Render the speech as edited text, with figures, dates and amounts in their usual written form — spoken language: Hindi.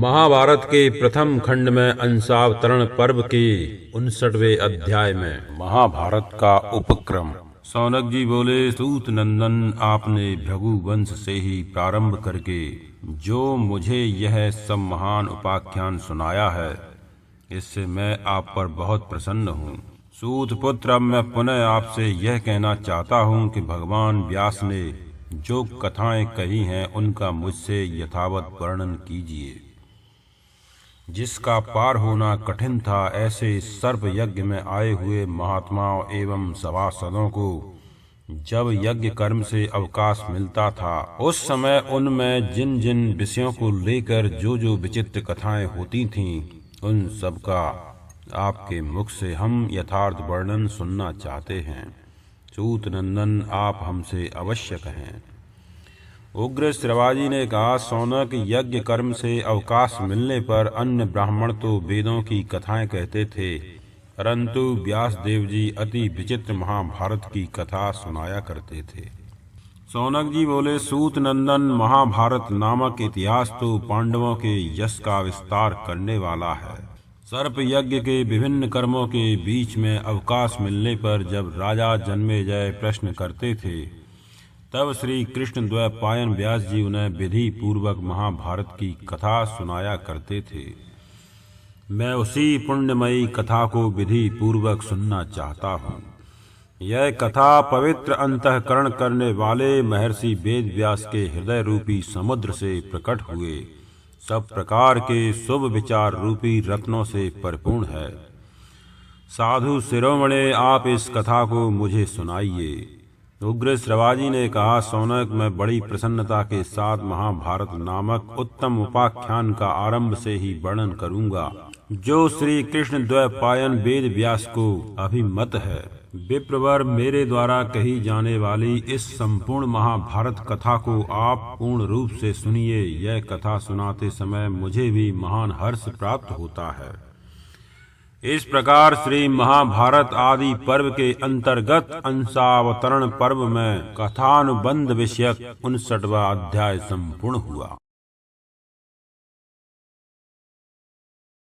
महाभारत के प्रथम खंड में अंशावतरण पर्व के 59वें अध्याय में महाभारत का उपक्रम। सौनक जी बोले, सूत नंदन, आपने भृगु वंश से ही प्रारंभ करके जो मुझे यह सब महान उपाख्यान सुनाया है, इससे मैं आप पर बहुत प्रसन्न हूँ। सूत पुत्र, अब मैं पुनः आपसे यह कहना चाहता हूँ कि भगवान व्यास ने जो कथाएं कही हैं उनका मुझसे यथावत वर्णन कीजिए। जिसका पार होना कठिन था, ऐसे सर्प यज्ञ में आए हुए महात्माओं एवं सभासदों को जब यज्ञ कर्म से अवकाश मिलता था, उस समय उनमें जिन जिन विषयों को लेकर जो जो विचित्र कथाएं होती थीं, उन सब का आपके मुख से हम यथार्थ वर्णन सुनना चाहते हैं। सूत नंदन, आप हमसे अवश्य कहें। उग्र श्रवाजी ने कहा, सौनक, यज्ञ कर्म से अवकाश मिलने पर अन्य ब्राह्मण तो वेदों की कथाएं कहते थे, परंतु व्यास देव जी अति विचित्र महाभारत की कथा सुनाया करते थे। सौनक जी बोले, सूत नंदन, महाभारत नामक इतिहास तो पांडवों के यश का विस्तार करने वाला है। सर्प यज्ञ के विभिन्न कर्मों के बीच में अवकाश मिलने पर जब राजा जन्मेजय प्रश्न करते थे, तब श्री कृष्ण द्वैपायन व्यास जी उन्हें विधि पूर्वक महाभारत की कथा सुनाया करते थे। मैं उसी पुण्यमयी कथा को विधि पूर्वक सुनना चाहता हूँ। यह कथा पवित्र अंतःकरण करने वाले महर्षि वेद व्यास के हृदय रूपी समुद्र से प्रकट हुए सब प्रकार के शुभ विचार रूपी रत्नों से परिपूर्ण है। साधु शिरोमणे, आप इस कथा को मुझे सुनाइए। उग्र श्रवाजी ने कहा, सौनक, मैं बड़ी प्रसन्नता के साथ महाभारत नामक उत्तम उपाख्यान का आरंभ से ही वर्णन करूंगा, जो श्री कृष्ण द्वैपायन वेद व्यास को अभिमत है। विप्रवर, मेरे द्वारा कही जाने वाली इस संपूर्ण महाभारत कथा को आप पूर्ण रूप से सुनिए। यह कथा सुनाते समय मुझे भी महान हर्ष प्राप्त होता है। इस प्रकार श्री महाभारत आदि पर्व के अंतर्गत अंशावतरण पर्व में कथानुबंध विषयक 59वां अध्याय संपूर्ण हुआ।